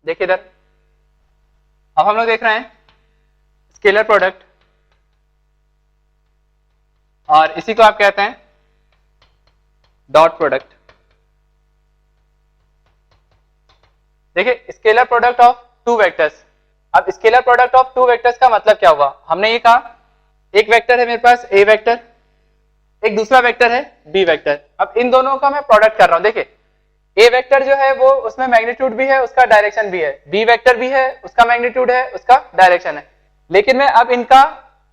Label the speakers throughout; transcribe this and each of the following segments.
Speaker 1: देखिए इधर, अब हम लोग देख रहे हैं स्केलर प्रोडक्ट, और इसी को आप कहते हैं डॉट प्रोडक्ट। देखिए scalar product of two vectors. अब scalar product of two vectors का मतलब क्या हुआ? हमने ये कहा एक वेक्टर है मेरे पास ए वेक्टर, एक दूसरा वेक्टर है बी वेक्टर। अब इन दोनों का मैं प्रोडक्ट कर रहा हूं। देखिए ए वेक्टर जो है वो उसमें मैग्नीट्यूड भी है, उसका डायरेक्शन भी है, बी वेक्टर भी है, उसका मैग्नीट्यूड है, उसका डायरेक्शन है। लेकिन मैं अब इनका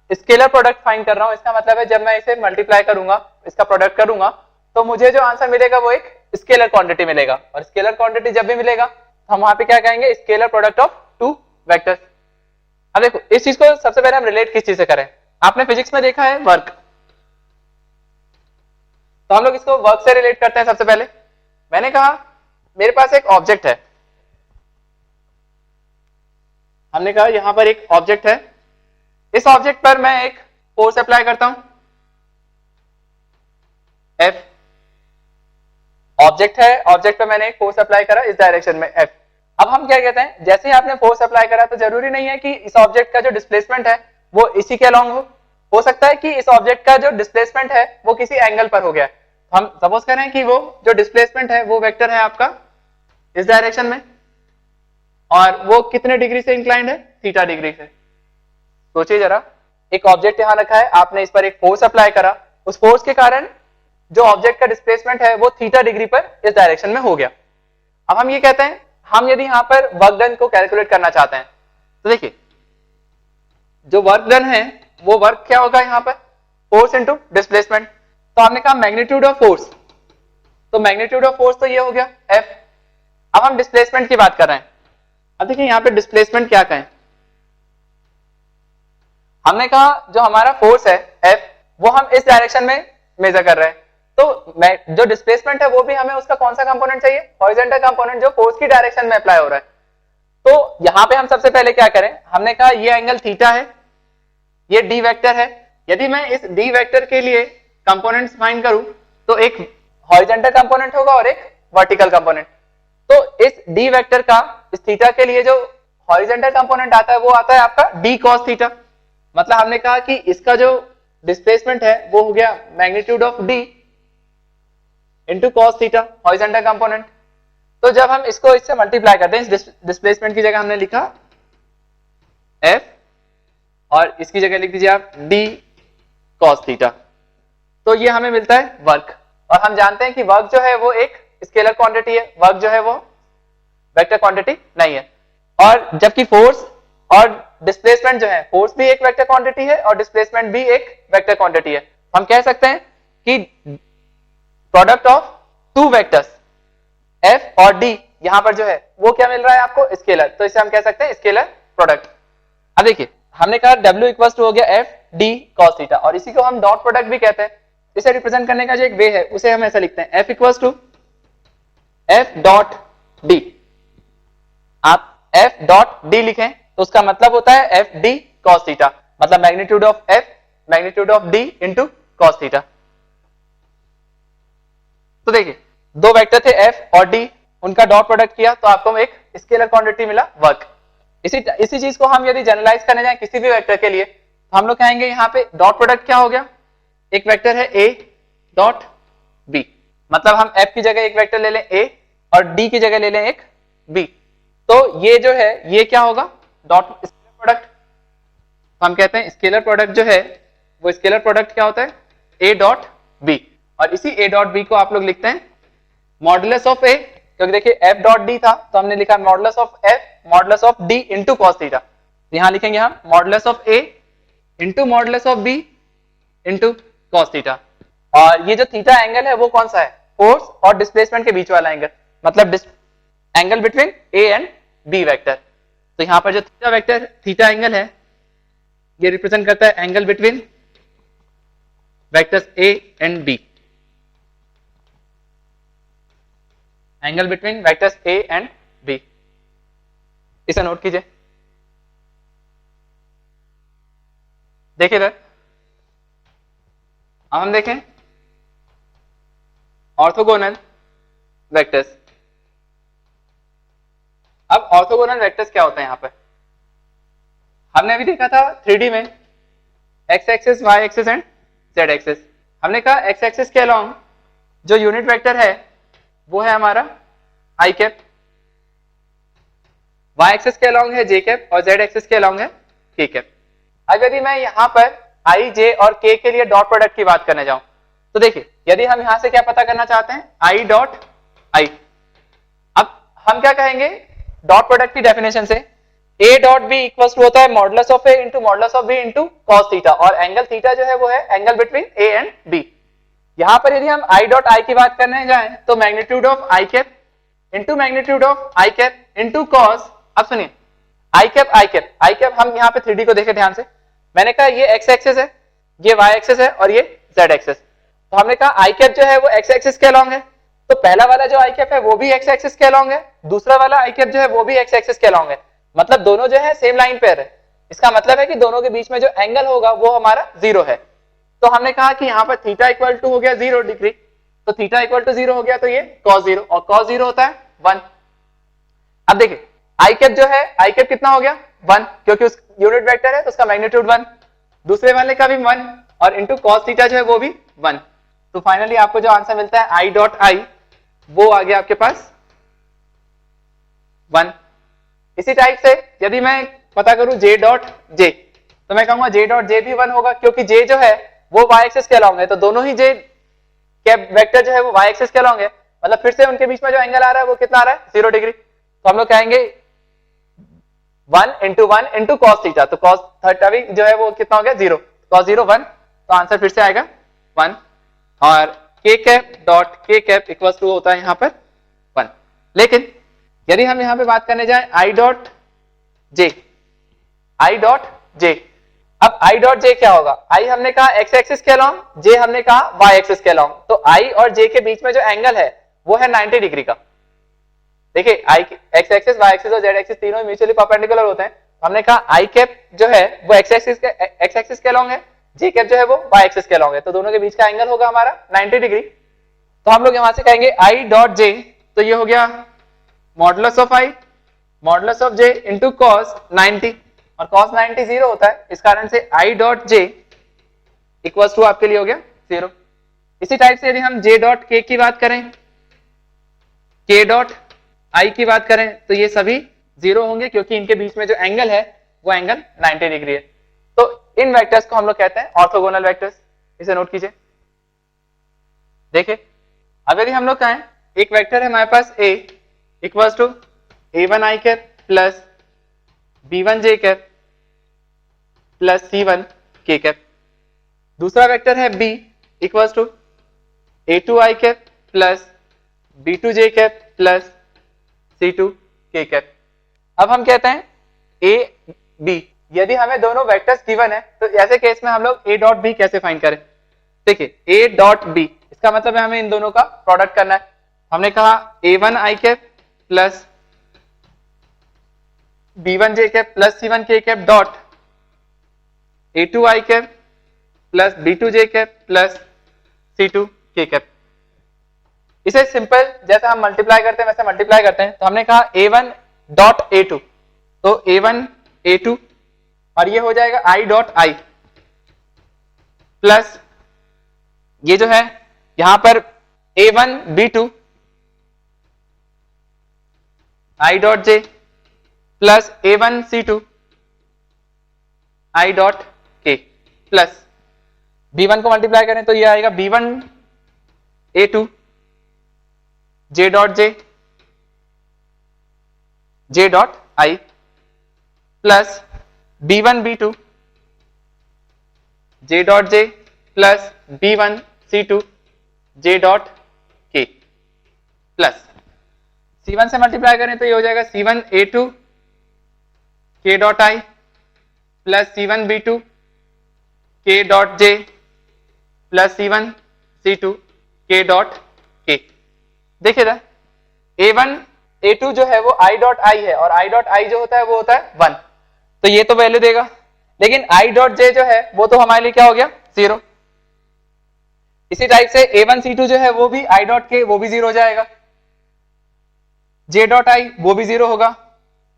Speaker 1: स्केलर प्रोडक्ट फाइंड कर रहा हूं। इसका मतलब है जब मैं इसे मल्टीप्लाई करूंगा, इसका प्रोडक्ट करूंगा, तो मुझे जो आंसर मिलेगा वो एक स्केलर क्वांटिटी मिलेगा। और स्केलर क्वांटिटी जब भी मिलेगा तो हम वहां पे क्या कहेंगे? Scalar product of two vectors. अब देखो इस चीज को सबसे पहले हम रिलेट किस चीज से करें? आपने फिजिक्स में देखा है वर्क, तो हम लोग इसको वर्क से रिलेट करते हैं। सबसे पहले मैंने कहा मेरे पास एक ऑब्जेक्ट है, हमने कहा यहां पर एक ऑब्जेक्ट है, इस ऑब्जेक्ट पर मैं एक फोर्स अप्लाई करता हूं F। ऑब्जेक्ट है, ऑब्जेक्ट पर मैंने एक फोर्स अप्लाई करा इस डायरेक्शन में F। अब हम क्या कहते हैं, जैसे ही आपने फोर्स अप्लाई करा तो जरूरी नहीं है कि इस ऑब्जेक्ट का जो डिस्प्लेसमेंट है वो इसी के अलोंग हो सकता है कि इस ऑब्जेक्ट का जो डिस्प्लेसमेंट है वो किसी एंगल पर हो गया। हम सपोज करें कि वो जो डिस्प्लेसमेंट है वो वेक्टर है आपका इस डायरेक्शन में, और वो कितने डिग्री से इंक्लाइंड है? थीटा डिग्री से। सोचिए जरा, एक ऑब्जेक्ट यहां रखा है, आपने इस पर एक फोर्स अप्लाई करा, उस फोर्स के कारण जो ऑब्जेक्ट का डिस्प्लेसमेंट है वो थीटा डिग्री पर इस डायरेक्शन में हो गया। अब हम ये कहते हैं, हम यदि यहां पर वर्क डन को कैलकुलेट करना चाहते हैं तो देखिए जो वर्क डन है वो वर्क क्या होगा यहाँ पर? Force into displacement. तो हमने कहा मैग्नीट्यूड ऑफ फोर्स, तो मैग्नीट्यूड ऑफ फोर्स तो ये हो गया F। अब हम डिस्प्लेसमेंट की बात कर रहे हैं। अब देखिए यहाँ पे डिस्प्लेसमेंट क्या कहें? हमने कहा जो हमारा फोर्स है F वो हम इस डायरेक्शन में मेजर कर रहे हैं, तो जो डिस्प्लेसमेंट है वो भी हमें उसका कौन सा कंपोनेंट चाहिए? हॉरिजॉन्टल कंपोनेंट जो फोर्स की डायरेक्शन में अप्लाई हो रहा है। तो यहां पे हम सबसे पहले क्या करें? हमने कहा ये एंगल थीटा है, ये डी वेक्टर है। यदि मैं इस डी वेक्टर के लिए कंपोनेंट्स फाइंड करूं तो एक हॉरिजॉन्टल कंपोनेंट होगा और एक वर्टिकल कंपोनेंट। तो इस डी वेक्टर का इस थीटा के लिए जो हॉरिजॉन्टल कंपोनेंट आता है वो आता है आपका डी कॉस थीटा। मतलब हमने कहा कि इसका जो डिस्प्लेसमेंट है वो हो गया magnitude of D into cos theta, horizontal component. तो जब हम इसको इससे मल्टीप्लाई करते हैं, इस डिस्प्लेसमेंट की जगह हमने लिखा F और इसकी जगह लिख दीजिए आप डी कॉस थीटा, तो ये हमें मिलता है वर्क। और हम जानते हैं कि वर्क जो है वो एक स्केलर क्वांटिटी है, वर्क जो है वो वेक्टर क्वांटिटी नहीं है। और जबकि फोर्स और डिस्प्लेसमेंट जो है, फोर्स भी एक वेक्टर क्वांटिटी है और डिस्प्लेसमेंट भी एक वेक्टर क्वांटिटी है। हम कह सकते हैं कि product of two vectors F और D यहां पर जो है वो क्या मिल रहा है आपको? स्केलर। तो इसे हम कह सकते हैं स्केलर प्रोडक्ट। अब देखिए हमने कहा W इक्वल्स टू हो गया F D cos थीटा, और इसी को हम डॉट प्रोडक्ट भी कहते हैं। इसे रिप्रेजेंट करने का जो एक वे है उसे हम ऐसा लिखते हैं F equals to F dot D। आप F डॉट D लिखें तो उसका मतलब होता है F D cos थीटा, मतलब magnitude of F magnitude of D into cos theta. तो देखिए दो वेक्टर थे F और D, उनका डॉट प्रोडक्ट किया तो आपको एक स्केलर क्वांटिटी मिला वर्क। इसी चीज को हम यदि जनरलाइज करने जाए किसी भी वेक्टर के लिए तो हम लोग कहेंगे यहाँ पे डॉट प्रोडक्ट क्या हो गया? एक वेक्टर है A डॉट B, मतलब हम F की जगह एक वेक्टर ले लें A और D की जगह ले लें एक B, तो ये जो है ये क्या होगा? Dot scalar product. तो हम कहते हैं स्केलर प्रोडक्ट जो है वो स्केलर प्रोडक्ट क्या होता है? A डॉट B, और इसी A डॉट B को आप लोग लिखते हैं मॉडुलस ऑफ A, क्योंकि देखिए F डॉट D था तो हमने लिखा modulus of F modulus of D into cos theta. यहां लिखेंगे हम modulus of A into modulus of B into cos theta. और ये जो थीटा एंगल है वो कौन सा है? फोर्स और डिस्प्लेसमेंट के बीच वाला एंगल, मतलब angle between A and B vector. तो यहां पर जो थीटा वेक्टर थीटा एंगल है ये रिप्रेजेंट करता है angle between vectors A and B, angle between vectors A and B। इसे नोट कीजिए। देखिए इधर हम देखें ऑर्थोगोनल वेक्टर्स। अब ऑर्थोगोनल वेक्टर्स क्या होता है यहाँ पे हमने अभी देखा था 3D में x axis, y axis and z axis. हमने कहा x एक्सिस के अलोंग जो यूनिट वेक्टर है वो है हमारा i कैप, y एक्सिस के अलोंग है j कैप और z एक्सिस के अलोंग है k कैप। अब यदि मैं यहाँ पर i, j और k के लिए डॉट प्रोडक्ट की बात करने जाऊं तो देखिए यदि हम यहां से क्या पता करना चाहते हैं i डॉट i, अब हम क्या कहेंगे डॉट प्रोडक्ट की डेफिनेशन से a dot b equals to होता है modulus of a into modulus of b into cos theta, और एंगल थीटा जो है वो है angle between a and b। यहां पर यदि हम i डॉट i की बात करने जाएं तो magnitude of i cap into magnitude of i cap into cos, अब सुनिए i कैप हम यहाँ पे 3D को देखें ध्यान से, मैंने कहा ये x एक्सिस है, ये y एक्सिस है और ये z एक्सिस। तो हमने कहा i कैप जो है वो x एक्सिस के अलोंग है, तो पहला वाला जो i कैप है वो भी x एक्सिस के अलोंग है, दूसरा वाला i कैप जो है वो भी x एक्सिस के अलोंग है, मतलब दोनों जो है सेम लाइन पे है। इसका मतलब है कि दोनों के बीच में जो एंगल होगा वो हमारा 0 है। तो हमने कहा कि यहाँ पर थीटा इक्वल टू हो गया 0 डिग्री, तो थीटा इक्वल टू 0 हो गया तो ये cos 0, और cos 0 होता है 1। अब देखिए i कैप जो है i कैप कितना हो गया 1, क्योंकि उस यूनिट वेक्टर है तो उसका मैग्नीट्यूड 1, दूसरे वाले का भी 1 और इंटू cos थीटा जो है वो भी 1। तो फाइनली आपको जो आंसर मिलता है i डॉट i वो आ गया आपके पास 1। इसी टाइप से यदि मैं पता करूं j डॉट j तो मैं कहूंगा j डॉट j भी 1 होगा, क्योंकि j जो है वो y एक्सिस के अलोंग है, तो दोनों ही j कैप वेक्टर जो है वो y एक्सिस के अलोंग है, मतलब फिर से उनके बीच में जो एंगल आ रहा है वो कितना आ रहा है 0 डिग्री। तो हम लोग कहेंगे 1 इंटू cos थीटा, तो cos थीटा भी जो है वो कितना हो गया 0, cos 0 1, तो आंसर फिर से आएगा 1। और k cap dot k cap equals to होता है यहाँ पर 1। लेकिन यदि हम यहाँ पे बात करने जाए i डॉट j, अब i डॉट j क्या होगा, i हमने कहा x एक्सिस के अलोंग, j हमने कहा y एक्सिस के अलोंग, तो i और j के बीच में जो एंगल है वो है 90 डिग्री का। देखिए x एक्सिस, y एक्सिस और z एक्सिस तीनों म्यूचुअली परपेंडिकुलर होते हैं। हमने कहा i कैप जो है वो x एक्सिस के अलोंग है, j कैप जो है वो y एक्सिस के अलोंग है, तो दोनों के बीच का एंगल होगा हमारा 90 डिग्री। तो हम लोग यहां से कहेंगे i डॉट j, तो ये हो गया modulus of i modulus of j into cos 90, और cos 90 0 होता है, इस कारण से i dot j equals to आपके लिए हो गया 0। इसी टाइप से यदि हम j डॉट k की बात करें, k डॉट i की बात करें तो ये सभी 0 होंगे, क्योंकि इनके बीच में जो एंगल है वो एंगल 90 डिग्री है। तो इन वेक्टर्स को हम लोग कहते हैं ऑर्थोगोनल वेक्टर्स, इसे नोट कीजिए। देखिए अब यदि हम लोग कहें एक वेक्टर है हमारे पास a equals to a1 i cap plus b1 j cap plus c1 k cap, दूसरा वेक्टर है b equals to a2 i cap plus b2 j cap plus c2 k cap. अब हम कहते हैं a b, यदि हमें दोनों vectors given है तो ऐसे केस में हम लोग a डॉट b कैसे फाइंड करें। देखिए a डॉट b इसका मतलब है हमें इन दोनों का प्रोडक्ट करना है। हमने कहा a1 i cap plus b1 j cap plus c1 k cap dot a2 i cap plus b2 j cap plus c2 k cap. इसे सिंपल जैसे हम मल्टीप्लाई करते हैं वैसे मल्टीप्लाई करते हैं। तो हमने कहा a1 डॉट a2, तो a1 a2 और ये हो जाएगा i डॉट i प्लस ये जो है यहां पर a1 b2 i dot j plus a1 c2 i dot k plus b1 को मल्टीप्लाई करें तो ये आएगा b1 a2 j dot j dot i plus b1 b2 j dot j plus b1 c2 j dot k plus c1 से multiply करें तो ये हो जाएगा c1 a2 k dot i plus c1 b2 k dot j plus c1 c2 k dot k। देखिए ना a1 a2 जो है वो i डॉट i है और i डॉट i जो होता है वो होता है 1, तो ये तो वैल्यू देगा, लेकिन i डॉट j जो है वो तो हमारे लिए क्या हो गया 0। इसी टाइप से a1 c2 जो है वो भी i डॉट k वो भी 0 हो जाएगा, j डॉट i वो भी 0 होगा,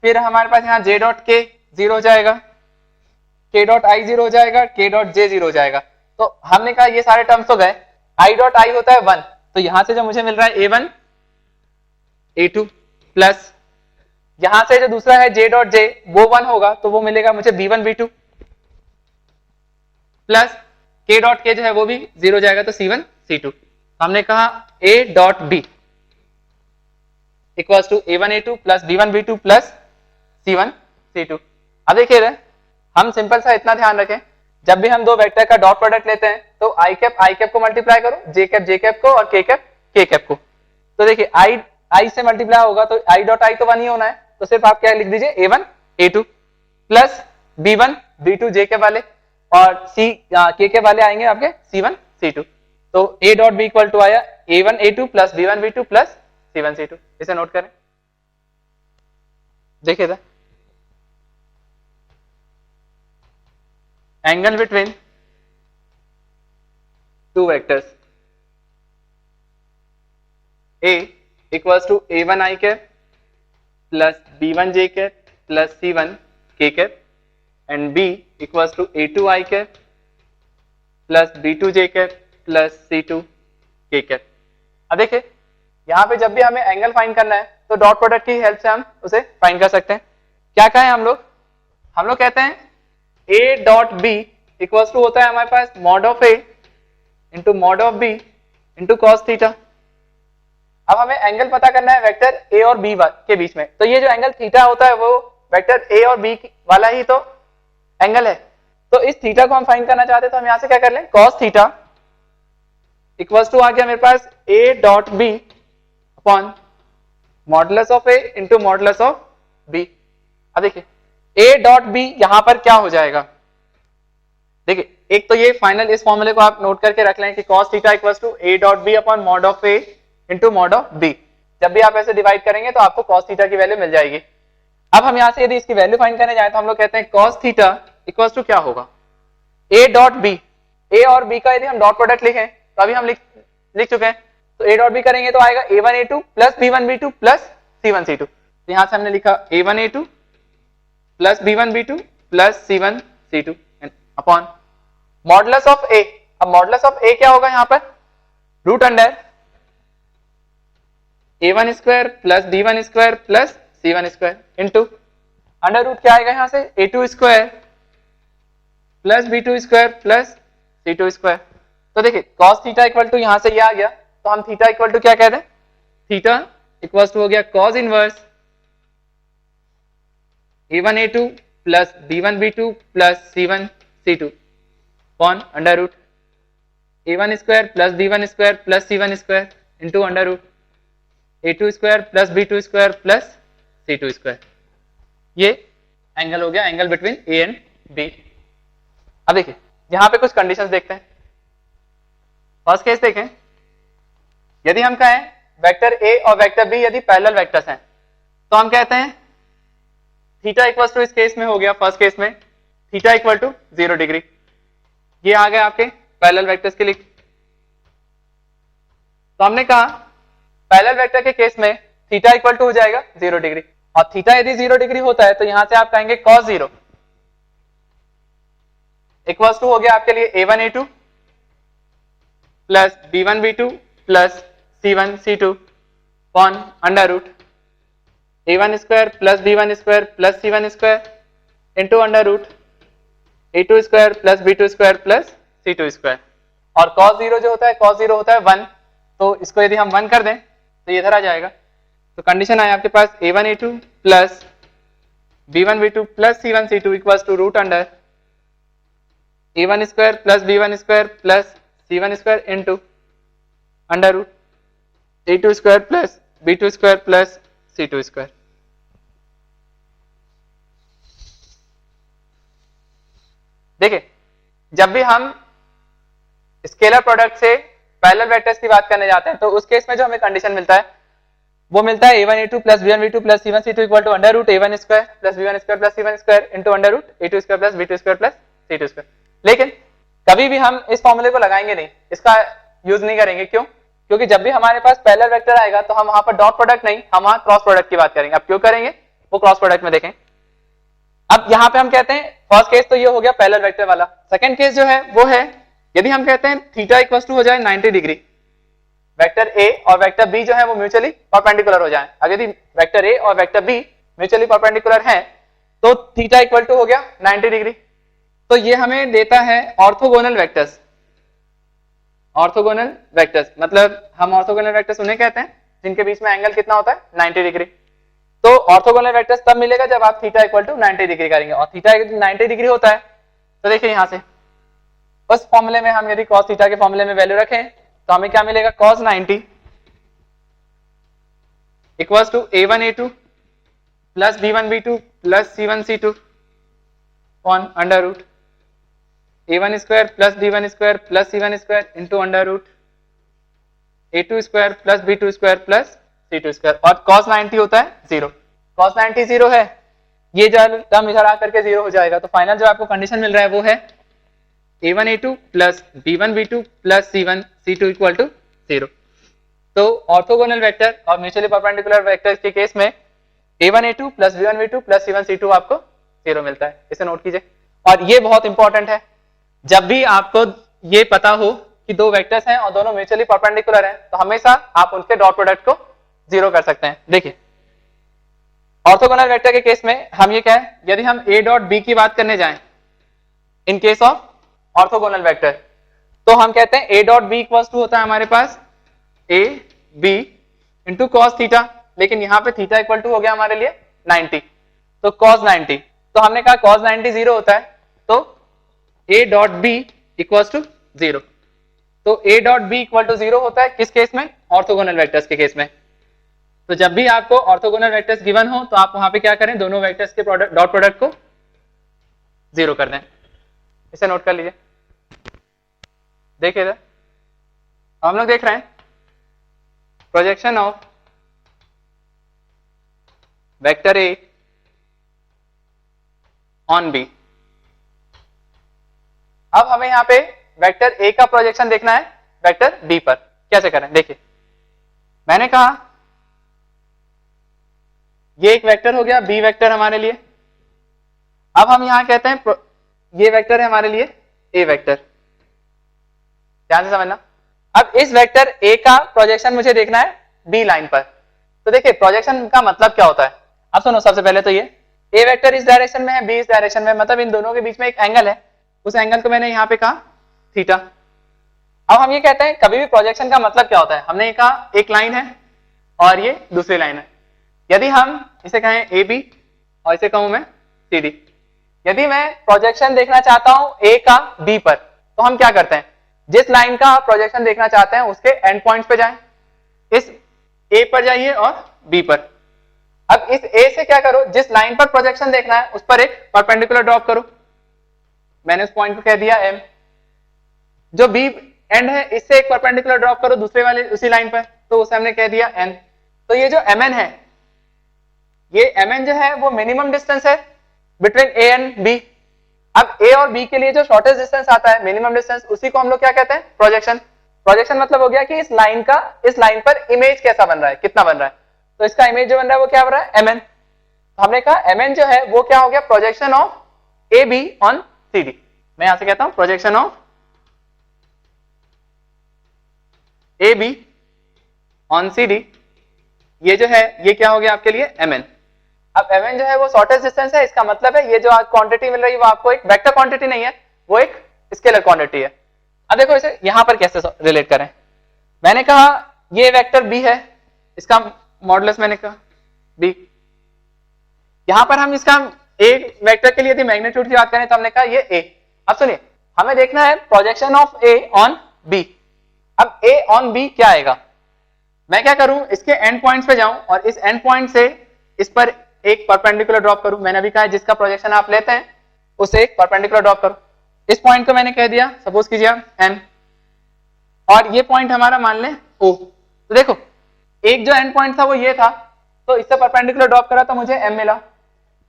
Speaker 1: फिर हमारे पास यहाँ j डॉट k 0 हो जाएगा, k डॉट i 0 हो जाएगा, k डॉट j 0 हो जाएगा। तो हमने कहा ये सारे टर्म्स तो गए, i डॉट i होता है 1, तो यहां से जो मुझे मिल रहा है a1 a2 प्लस यहां से जो दूसरा है j डॉट j वो 1 होगा, तो वो मिलेगा मुझे b1 b2 plus k dot k जो है वो भी 0 हो जाएगा, तो c1 c2। हमने कहा a dot b equals to a1 a2 plus b1 b2 plus c1 c2। अब देखिए हम सिंपल सा इतना ध्यान रखें, जब भी हम दो वेक्टर का डॉट प्रोडक्ट लेते हैं तो i कैप को मल्टीप्लाई करो, j कैप को और k कैप को। तो देखिए i से मल्टीप्लाई होगा तो i डॉट i तो 1 ही होना है, तो सिर्फ आप क्या लिख दीजिए a1 a2 plus b1 b2 j cap वाले और k कैप वाले आएंगे आपके c1 c2। तो a dot b equal to आया a1 a2 plus b1 b2 plus c1 c2। इसे नोट करें, देखिए था angle between two vectors a equals to a1 i cap plus b1 j cap plus c1 k cap and b equals to a2 i cap plus b2 j cap plus c2 k cap। अब देखिए यहाँ पे जब भी हमें angle find करना है तो डॉट प्रोडक्ट की हेल्प से हम उसे फाइंड कर सकते हैं। क्या कहें हम लोग कहते हैं a dot b equals to होता है हमारे पास mod of a into mod of b into cos theta. अब हमें एंगल पता करना है वेक्टर a और b के बीच में, तो ये जो एंगल थीटा होता है वो वेक्टर a और b वाला ही तो एंगल है। तो इस थीटा को हम फाइंड करना चाहते हैं, तो हम यहां से क्या कर लें, कॉस थीटा इक्वल्स टू आ गया मेरे पास a dot b upon modulus of a into modulus of b। अब देखिए a डॉट b यहां पर क्या हो जाएगा, देखिए एक तो ये फाइनल इस फॉर्मूले को आप नोट करके रख लें कि cos theta equals to a dot b upon mod of a into mod of b। जब भी आप ऐसे डिवाइड करेंगे तो आपको cos थीटा की वैल्यू मिल जाएगी। अब हम यहां से यदि इसकी वैल्यू फाइंड करने जाए तो हम लोग कहते हैं cos थीटा इक्वल्स टू क्या होगा, a डॉट b, a और b का यदि हम डॉट प्रोडक्ट लिखें तो अभी हम लिख चुके हैं, तो a डॉट b करेंगे तो आएगा a1 a2 plus b1 b2 plus c1 c2। तो यहां से हमने लिखा a1 a2 plus b1 b2 plus c1 c2 upon modulus of a। अब मॉडुलस ऑफ a क्या होगा यहाँ पर, root under a1 square plus b1 square plus c1 square into under root क्या आएगा यहाँ से a2 square plus b2 square plus c2 square. तो देखिए cos थीटा इक्वल टू यहाँ से ये आ गया, तो हम थीटा इक्वल टू क्या कह दें, थीटा इक्वल टू हो गया cos inverse a1 a2 plus b1 b2 plus c1 c2 upon under root a1 square plus b1 square plus c1 square into under root a2 square plus b2 square plus c2 square. ये angle हो गया, angle between a and b। अब देखिए यहां पे कुछ conditions देखते हैं। फर्स्ट केस देखें, यदि हम कहें वेक्टर a और वेक्टर b यदि पैरेलल वेक्टर्स हैं तो हम कहते हैं थीटा इक्वल टू, इस केस में हो गया फर्स्ट केस में थीटा इक्वल टू 0 डिग्री। ये आ गए आपके पैरेलल वेक्टर्स के लिए। तो हमने कहा पैरेलल वेक्टर के केस में थीटा इक्वल टू हो जाएगा 0 डिग्री, और थीटा यदि 0 डिग्री होता है तो यहां से आप कहेंगे cos 0 इक्वल्स टू हो गया आपके लिए a1 a2 plus b1 b2 plus c1 c2 upon under root a1 square plus b1 square plus c1 square into under root a2 square plus b2 square plus c2 square. और cos 0 जो होता है, cos 0 होता है 1, तो इसको यदि हम 1 कर दें तो ये इधर आ जाएगा। तो कंडीशन आया आपके पास a1 a2 plus b1 b2 plus c1 c2 equals to root under a1 square plus b1 square plus c1 square into under root a2 square plus b2 square plus c2 square. देखिए जब भी हम scalar product से parallel vectors की बात करने जाते हैं तो उस केस में जो हमें कंडीशन मिलता है वो मिलता है a1 a2 plus b1 b2 plus c1 c2 equal to under root a1 square plus b1 square plus c1 square into under root a2 square plus b2 square plus c2 square. लेकिन कभी भी हम इस फॉर्मूले को लगाएंगे नहीं, इसका यूज नहीं करेंगे। क्यों? क्योंकि जब भी हमारे पास पैरेलल वेक्टर आएगा तो हम वहां पर डॉट प्रोडक्ट नहीं, हम वहां क्रॉस प्रोडक्ट की बात करेंगे। अब क्यों करेंगे वो क्रॉस प्रोडक्ट में देखें। अब यहाँ पे हम कहते हैं फर्स्ट केस तो ये हो गया पैरेलल वेक्टर वाला। सेकंड केस जो है वो है यदि हम कहते हैं थीटा इक्वल टू हो जाए 90 डिग्री, वेक्टर ए और वेक्टर बी जो है वो म्यूचुअली परपेंडिकुलर हो जाए। अगर यदि वेक्टर ए और वेक्टर बी म्यूचुअली परपेंडिकुलर हैं तो थीटा इक्वल टू हो गया 90 डिग्री। तो ये हमें देता है ऑर्थोगोनल वेक्टर्स। ऑर्थोगोनल वेक्टर्स मतलब हम ऑर्थोगोनल वेक्टर्स उन्हें कहते हैं जिनके बीच में एंगल कितना होता है 90 डिग्री। तो ऑर्थोगोनल वेक्टर्स तब मिलेगा जब आप थीटा इक्वल टू 90 डिग्री करेंगे, और थीटा 90 डिग्री होता है तो देखिए यहां से उस फॉर्मूले में हम यदि cos थीटा के फॉर्मूले में वैल्यू रखें तो हमें क्या मिलेगा, cos 90 equals to a1a2 plus b1b2 plus c1c2 on under root a1 square plus b1 square plus c1 square into under root a2 square plus b2 square plus c2 square, और cos 90 होता है 0। cos 90 0 है, ये जो term इधर आकर के 0 हो जाएगा। तो फाइनल जो आपको कंडीशन मिल रहा है वो है a1a2 plus b1b2 plus c1c2 equal to 0। तो ऑर्थोगोनल वेक्टर और म्यूचुअली परपेंडिकुलर वेक्टर के केस में a1a2 plus b1b2 plus c1c2 आपको 0 मिलता है, इसे नोट कीजिए। और ये बहुत इंपॉर्टेंट है, जब भी आपको ये पता हो कि दो वेक्टर्स हैं और दोनों म्यूचुअली परपेंडिकुलर हैं तो हमेशा आप उनके डॉट प्रोडक्ट को 0 कर सकते हैं। देखिए ऑर्थोगोनल वेक्टर के केस में हम ये क्या है, यदि हम a डॉट b की बात करने जाएं in case of orthogonal vector तो हम कहते हैं a dot b equals to होता है हमारे पास a b into cos theta, लेकिन यहाँ पे थीटा इक्वल टू हो गया हमारे लिए 90, तो cos 90। तो हमने कहा cos 90 0 होता है तो a dot b equals to 0। तो a dot b equal to 0 होता है किस केस में, ऑर्थोगोनल वेक्टर्स के केस में। तो जब भी आपको ऑर्थोगोनल वेक्टर्स गिवन हो तो आप वहां पे क्या करें, दोनों वेक्टर्स के डॉट प्रोडक्ट को 0 कर दें। इसे नोट कर लीजिए। देखिए इधर हम लोग देख रहे हैं projection of vector a on b. अब हमें यहां पे वेक्टर ए का प्रोजेक्शन देखना है वेक्टर बी पर। कैसे करें, देखिए मैंने कहा ये एक वेक्टर हो गया बी वेक्टर हमारे लिए। अब हम यहां कहते हैं ये वेक्टर है हमारे लिए ए वेक्टर, ध्यान से समझना। अब इस वेक्टर ए का प्रोजेक्शन मुझे देखना है बी लाइन पर। तो देखिए प्रोजेक्शन का मतलब क्या होता है, अब सुनो। सबसे पहले तो ये ए वेक्टर इस डायरेक्शन में है, बी इस डायरेक्शन में, मतलब इन दोनों के बीच में एक एंगल है, उस एंगल को मैंने यहाँ पे कहा थीटा। अब हम ये कहते हैं कभी भी प्रोजेक्शन का मतलब क्या होता है, हमने ये कहा एक लाइन है और ये दूसरी लाइन है। यदि हम इसे कहें ए बी और इसे कहूं मैं सी डी, यदि मैं प्रोजेक्शन देखना चाहता हूं ए का बी पर तो हम क्या करते हैं, जिस लाइन का आप प्रोजेक्शन देखना चाहते हैं उसके एंड पॉइंट्स पे जाएं, इस ए पर जाइए और बी पर। अब इस ए से क्या करो, जिस लाइन पर प्रोजेक्शन देखना है उस पर एक परपेंडिकुलर ड्रॉप करो। मैंने उस पॉइंट को कह दिया एम। जो बी एंड है इससे एक परपेंडिकुलर ड्रॉप करो दूसरे वाले उसी लाइन पर, तो उसे हमने कह दिया एन। तो ये जो एम एन है, ये एम एन जो है वो मिनिमम डिस्टेंस है बिटवीन ए एंड बी। अब ए और बी के लिए जो शॉर्टेस्ट डिस्टेंस आता है मिनिमम डिस्टेंस, उसी को हम लोग क्या कहते हैं, प्रोजेक्शन। प्रोजेक्शन मतलब हो गया कि इस लाइन पर इमेज कैसा बन रहा है, कितना बन रहा है। तो इसका इमेज जो बन रहा है वो क्या बन रहा है, एम एन। तो हमने कहा एम एन जो है वो क्या हो गया, projection of a b on c d. मैं यहां से कहता हूं projection of a b on c d, ये जो है ये क्या हो गया आपके लिए एम एन। अब एम एन जो है वो शॉर्टेस्ट डिस्टेंस है, इसका मतलब है ये जो क्वांटिटी मिल रही है वो आपको एक वेक्टर क्वांटिटी नहीं है, वो एक स्केलर क्वांटिटी है। अब देखो इसे यहां पर कैसे रिलेट करें। मैंने कहा ये वेक्टर बी है, इसका मॉडुलस मैंने कहा बी। यहां पर हम इसका ए वेक्टर के लिए यदि मैग्नीट्यूड की बात करें तो हमने कहा ये ए। अब सुनिए हमें देखना है projection of a on b. अब ए ऑन बी क्या आएगा, मैं क्या करूं, इसके एंड पॉइंट्स पे जाऊं और इस एंड पॉइंट से इस पर एक परपेंडिकुलर ड्रॉप करूं। मैंने अभी कहा जिसका प्रोजेक्शन आप लेते हैं उसे एक परपेंडिकुलर ड्रॉप करो। इस पॉइंट को मैंने कह दिया सपोज कीजिए आप एम, और ये पॉइंट हमारा मान लें ओ। तो देखो एक जो एंड पॉइंट था वो ये था, तो इससे परपेंडिकुलर ड्रॉप करा तो मुझे एम मिला।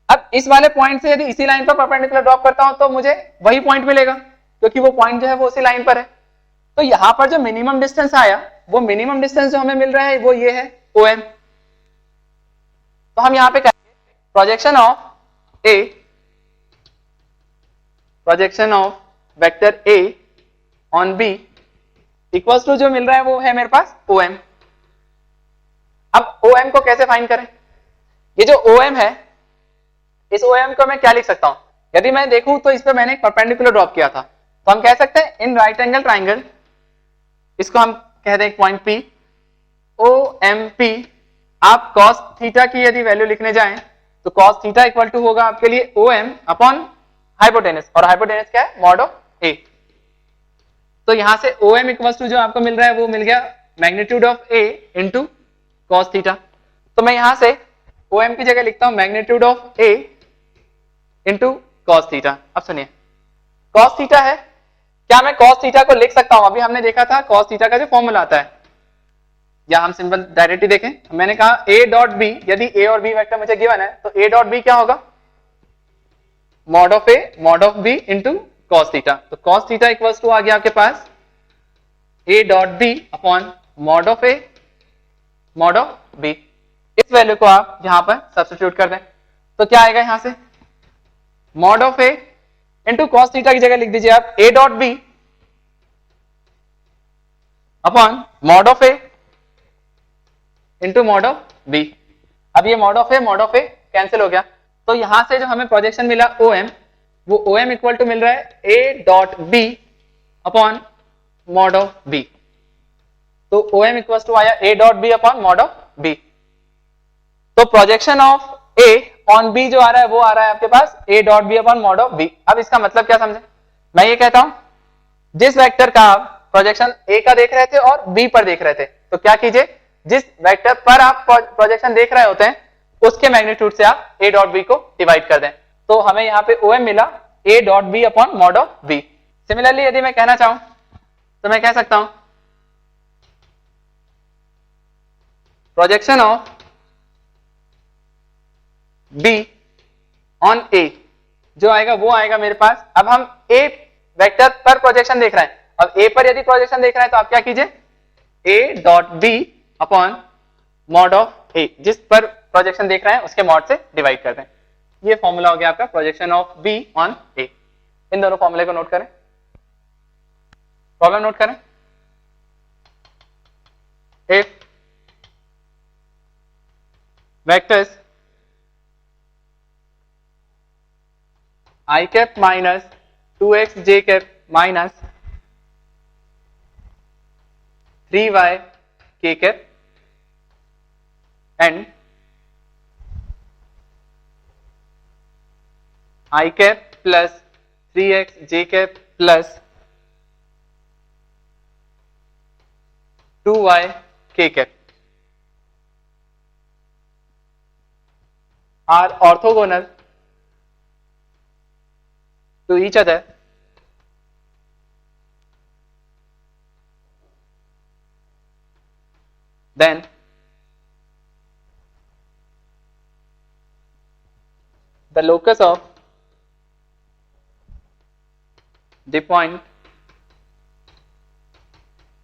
Speaker 1: अब इस वाले पॉइंट से यदि इसी लाइन पर परपेंडिकुलर ड्रॉप करता हूं तो मुझे वही पॉइंट मिलेगा, क्योंकि वो पॉइंट जो है वो उसी लाइन पर है। तो यहां पर जो मिनिमम डिस्टेंस आया, वो मिनिमम डिस्टेंस जो हमें मिल रहा है वो ये है ओ एम। तो हम यहाँ पे कहेंगे projection of vector a on b equals to जो मिल रहा है वो है मेरे पास OM। अब OM को कैसे फाइंड करें? ये जो OM है, इस OM को मैं क्या लिख सकता हूं? यदि मैं देखूं तो इस पे मैंने एक परपेंडिकुलर ड्रॉप किया था, तो हम कह सकते हैं इन राइट एंगल ट्राइंगल, इसको हम कह दें एक पॉइंट P, OMP। आप cos थीटा की यदि वैल्यू लिखने जाएं तो cos थीटा इक्वल टू होगा आपके लिए OM अपॉन हाइपोटेनस, और हाइपोटेनस क्या है? Mod of A। तो यहां से OM इक्वल्स टू जो आपको मिल रहा है वो मिल गया magnitude of A into cos theta. तो मैं यहां से OM की जगह लिखता हूं magnitude of A into cos theta. अब सुनिए, कॉस थीटा है, क्या मैं कॉस थीटा को लिख सकता हूं? अभी हमने देखा था कॉस थीटा का जो फॉर्मूला आता है, या हम सिंपल डायरेक्टली देखें, मैंने कहा A डॉट B, यदि A और B वेक्टर मुझे गिवन है तो A डॉट B क्या होगा? Mod of A mod of B into cos theta. तो कॉस थीटा इक्वल्स टू आ गया आपके पास A dot B upon mod of A mod of B। इस वैल्यू को आप यहां पर सब्स्टिट्यूट कर दें तो क्या आएगा? यहां से mod of A into cos theta की जगह लिख दीजिए आप A dot B upon mod of A into mod of B। अब ये मॉड ऑफ A कैंसिल हो गया, तो यहां से जो हमें प्रोजेक्शन मिला OM, वो OM इक्वल टू मिल रहा है A dot B upon mod of B। तो OM इक्वल टू आया A dot B upon mod of B। तो projection of A on B जो आ रहा है वो आ रहा है आपके पास A dot B upon mod of B। अब इसका मतलब क्या समझे? मैं ये कहता हूं जिस वेक्टर का आप प्रोजेक्शन A का देख रहे थे और B पर देख रहे थे, तो क्या कीजिए, जिस वेक्टर पर आप प्रोजेक्शन देख रहे होते हैं उसके मैग्नीट्यूड से आप A डॉट B को डिवाइड कर दें, तो हमें यहाँ पे OM मिला A dot B upon mod of B। Similarly यदि मैं कहना चाहूं तो मैं कह सकता हूं projection of B on A जो आएगा वो आएगा मेरे पास, अब हम A वेक्टर पर प्रोजेक्शन देख रहे हैं, अब A पर यदि प्रोजेक्शन देख रहे हैं तो आप क्या कीजिए, A dot B upon mod of A, जिस पर प्रोजेक्शन देख रहे हैं उसके मॉड से डिवाइड कर दें। ये फॉर्मूला हो गया आपका projection of B on A। इन दोनों फॉर्मूले को नोट करें, प्रॉब्लम नोट करें। If vectors I cap minus 2x j cap minus 3y k cap and I cap plus 3x j cap plus 2y k cap are orthogonal to each other, then the locus of the point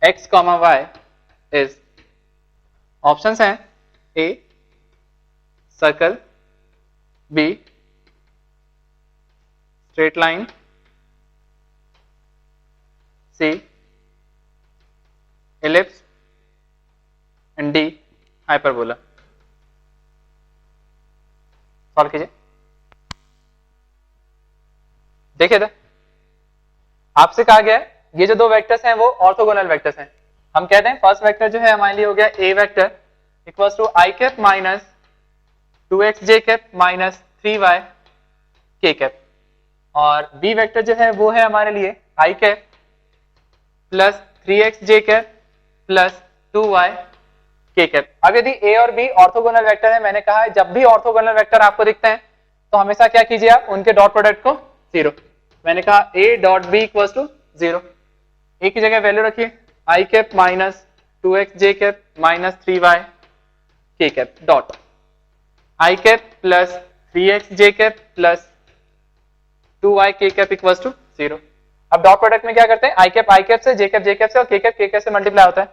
Speaker 1: x comma y is, options हैं A circle, B straight line, C ellipse and D hyperbola। Solve कीजिए। देखिए था आपसे कहा गया है ये जो दो वेक्टर्स हैं वो ऑर्थोगोनल वेक्टर्स हैं। हम कहते हैं फर्स्ट वेक्टर जो है हमारे लिए हो गया A vector equals to I cap minus 2x j cap minus 3y k cap, और B वेक्टर जो है वो है हमारे लिए I cap plus 3x j cap plus 2y k cap. अब यदि A और B ऑर्थोगोनल वेक्टर है, मैंने कहा है जब भी ऑर्थोगोनल वेक्टर आपको दिखते हैं तो हमेशा क्या कीजिए आप उनके डॉट प्रोडक्ट को 0। मैंने कहा A dot B equals to 0, A की जगह वैल्यू रखिए I cap minus 2x j cap minus 3y k cap dot I cap plus 3x j cap plus 2y k cap equals to 0। अब dot product में क्या करते हैं, I cap से, j cap से और k कैप से multiply होता है,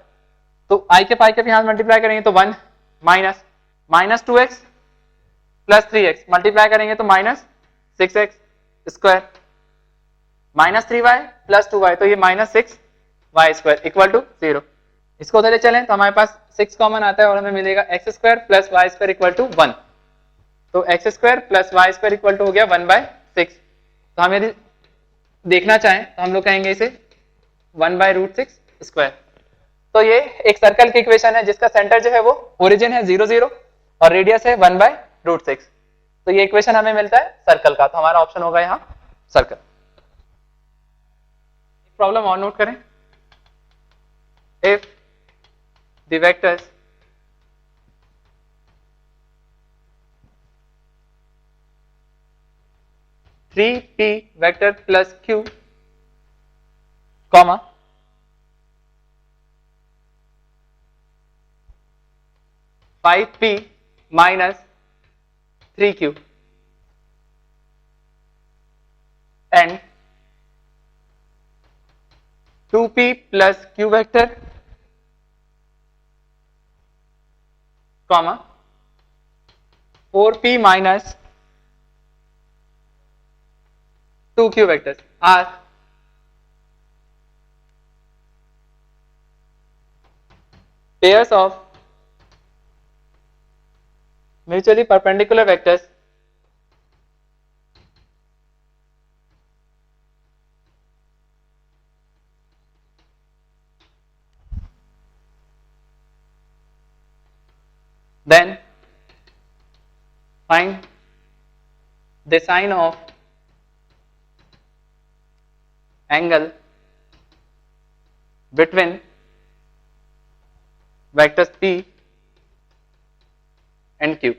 Speaker 1: तो I कैप यहां से मल्टीप्लाई करेंगे तो 1 minus 2x plus 3x multiply करेंगे तो minus 6x square minus 3y plus 2y, तो ये minus 6y square equal to 0। इसको उधर ले चलें तो हमारे पास 6 कॉमन आता है और हमें मिलेगा x square plus y square equal to 1। तो x square plus y square equal to हो गया 1/6। तो हम यदि देखना चाहें तो हम लोग कहेंगे इसे 1/√6 स्क्वायर। तो ये एक सर्कल की इक्वेशन है जिसका सेंटर जो है वो ओरिजिन है 0 0 और रेडियस है 1/√6। तो ये इक्वेशन हमें मिलता है सर्कल का, तो हमारा ऑप्शन होगा यहाँ सर्कल। एक प्रॉब्लम और नोट करें, if the vectors three P vector plus Q comma 5p minus 3q and 2p plus q vector comma 4p minus 2q vectors are pairs of mutually perpendicular vectors then find the sine of angle between vectors p and q।